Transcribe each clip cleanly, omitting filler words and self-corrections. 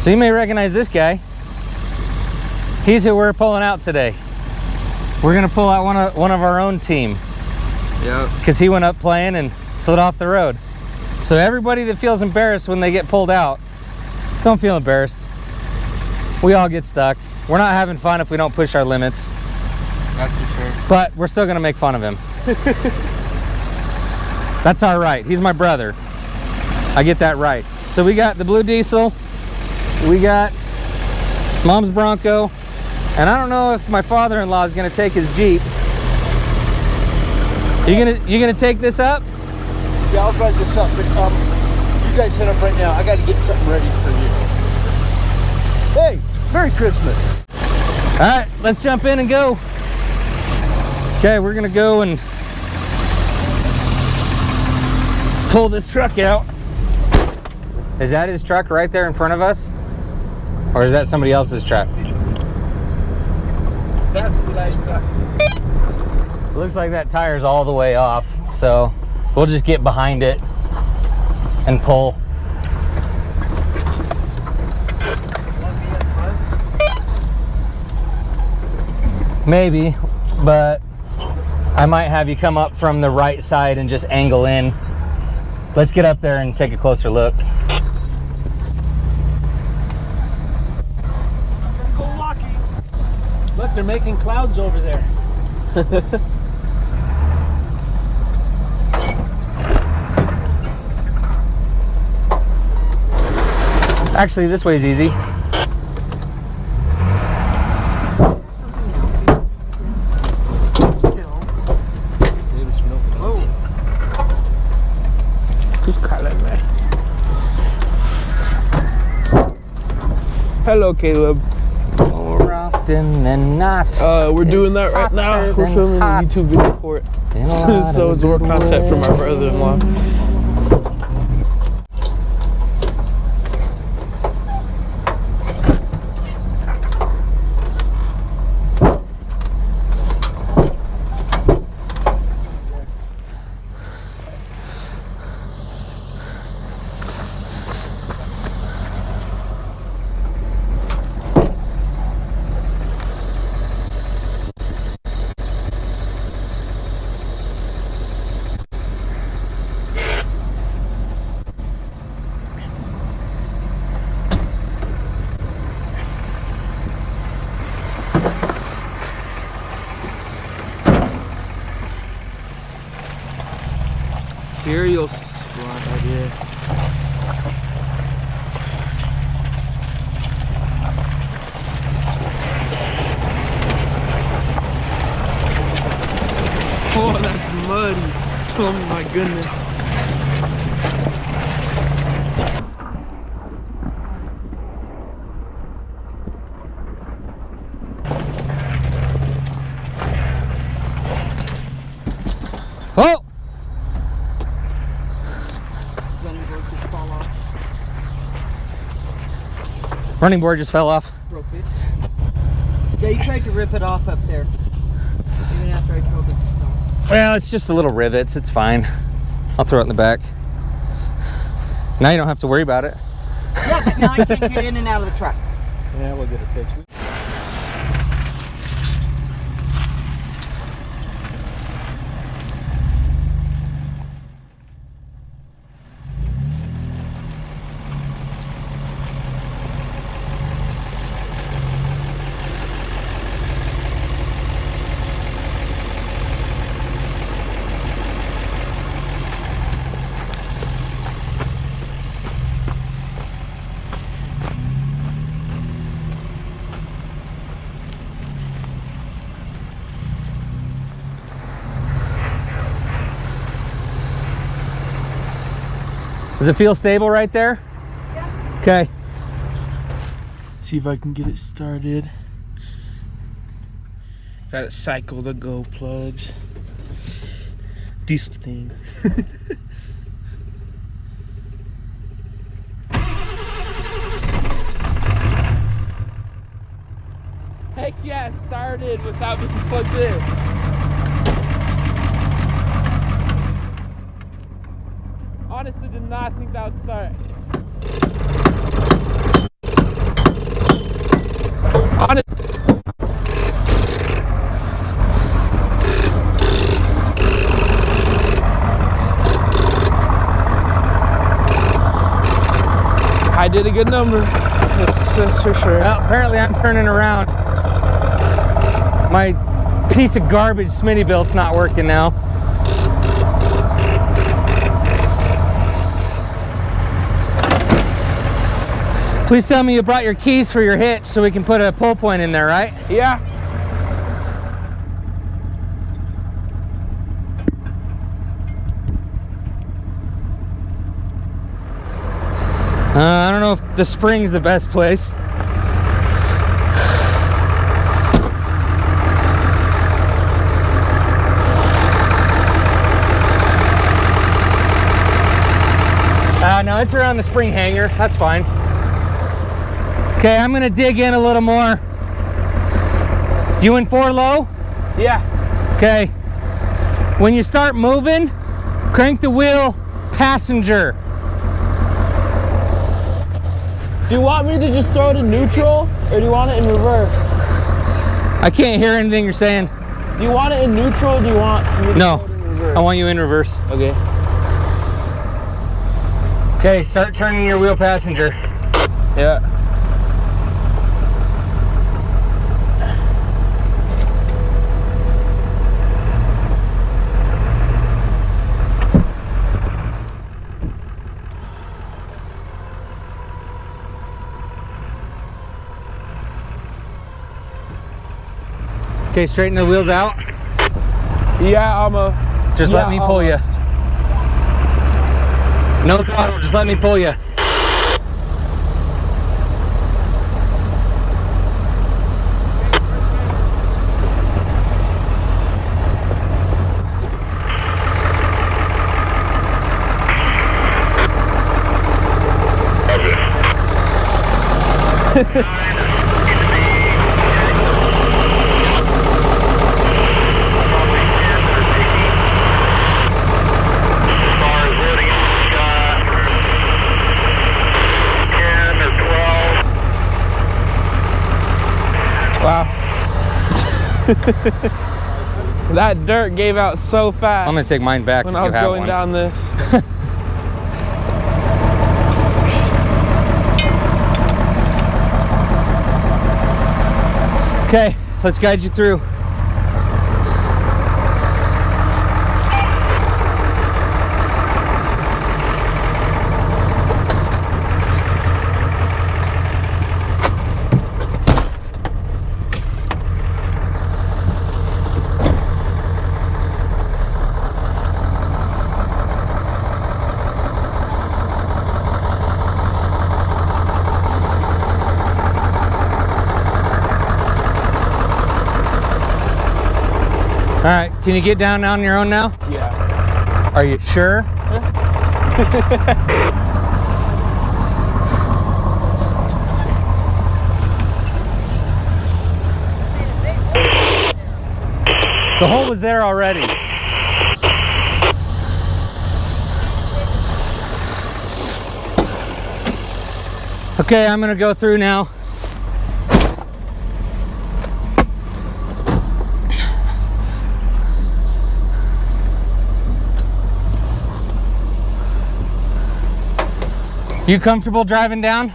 So you may recognize this guy. He's who we're pulling out today. We're gonna pull out one of our own team. Yep. Because he went up playing and slid off the road. So everybody that feels embarrassed when they get pulled out, don't feel embarrassed. We all get stuck. We're not having fun if we don't push our limits. That's for sure. But we're still gonna make fun of him. That's all right. He's my brother. I get that right. So we got the blue diesel. We got Mom's Bronco. And I don't know if my father-in-law is gonna take his Jeep. You gonna take this up? Yeah, I'll drive this up, but you guys head up right now. I gotta get something ready for you. Hey, Merry Christmas. All right, let's jump in and go. Okay, we're gonna go and pull this truck out. Is that his truck right there in front of us? Or is that somebody else's truck? That's the guy's truck. Looks like that tire's all the way off, so we'll just get behind it and pull. Maybe, but I might have you come up from the right side and just angle in. Let's get up there and take a closer look. Go walking. Look, they're making clouds over there. Actually, this way's easy. Hello, Caleb. More often than not. We're doing that right now. We're filming a YouTube video for it. So it's more content from our brother-in-law. Here you'll slide it. Oh, that's muddy. Oh my goodness. Oh! Running board just fell off. Broke it. Yeah, you tried to rip it off up there. Even after I told it to stop. Well, it's just the little rivets. It's fine. I'll throw it in the back. Now you don't have to worry about it. Yeah, but now I can't get in and out of the truck. Yeah, we'll get it fixed. Does it feel stable right there? Yeah. Okay. See if I can get it started. Got it cycle the go plugs. Diesel thing. Heck yeah, it started without being plugged in. Honestly, did not think that would start. did a good number. That's for sure. Well, apparently I'm turning around. My piece of garbage Smittybilt's not working now. Please tell me you brought your keys for your hitch so we can put a pull point in there, right? Yeah. I don't know if the spring's the best place. No, it's around the spring hanger. That's fine. Okay, I'm gonna dig in a little more. You in 4 low? Yeah. Okay. When you start moving, crank the wheel passenger. Do you want me to just throw it in neutral, or do you want it in reverse? I can't hear anything you're saying. Do you want it in neutral, or do you want me to No, throw it in reverse? I want you in reverse. Okay. Okay, start turning your wheel passenger. Yeah. Okay, straighten the wheels out. Yeah, Just let me pull you. No throttle, just let me pull you. Wow. That dirt gave out so fast. I'm gonna take mine back when if I you was have going one. down this. Okay, let's guide you through. All right, can you get down on your own now? Yeah. Are you sure? The hole was there already. Okay, I'm gonna go through now. You comfortable driving down?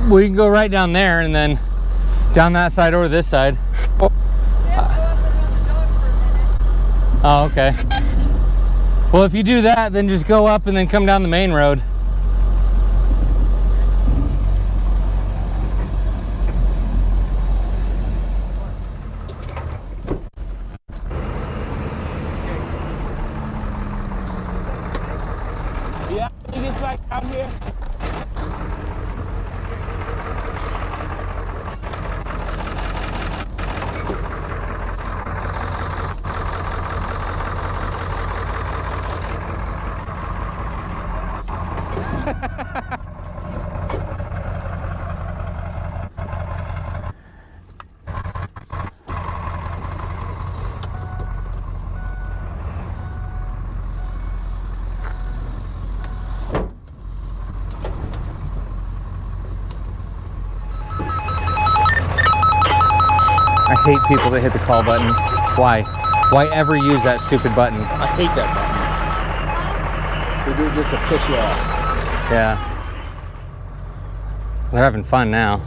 We can go right down there and then down that side or this side. Oh, okay. Well, if you do that, then just go up and then come down the main road. Yeah, I think it's like out here. I hate people that hit the call button. Why? Why ever use that stupid button? I hate that button. They do it just to piss you off. Yeah. They're having fun now.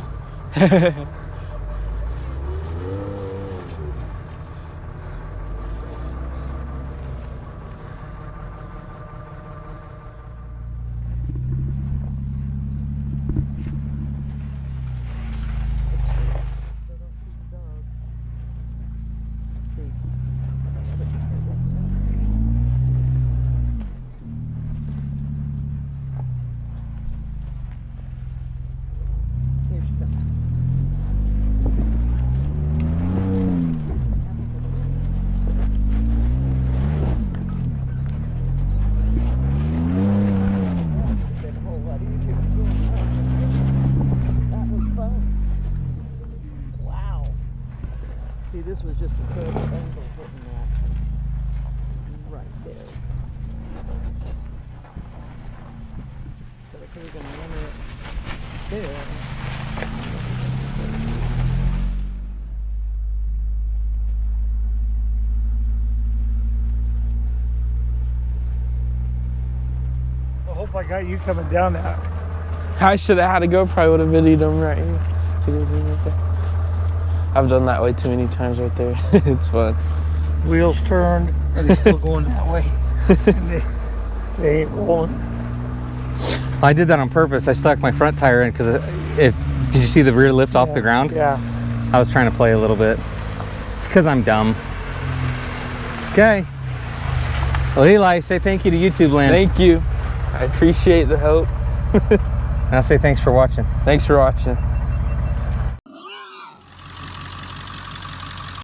See, this was just a terrible angle hitting that right there. So I could have been running it there. I hope I got you coming down that. I should have had to go. Probably would have videoed them right here. I've done that way too many times right there. It's fun. Wheels turned, and they're still going that way. And they ain't rolling. I did that on purpose. I stuck my front tire in because did you see the rear lift off the ground? Yeah. I was trying to play a little bit. It's because I'm dumb. Okay. Well, Eli, say thank you to YouTube land. Thank you. I appreciate the help. And I'll say thanks for watching. Thanks for watching.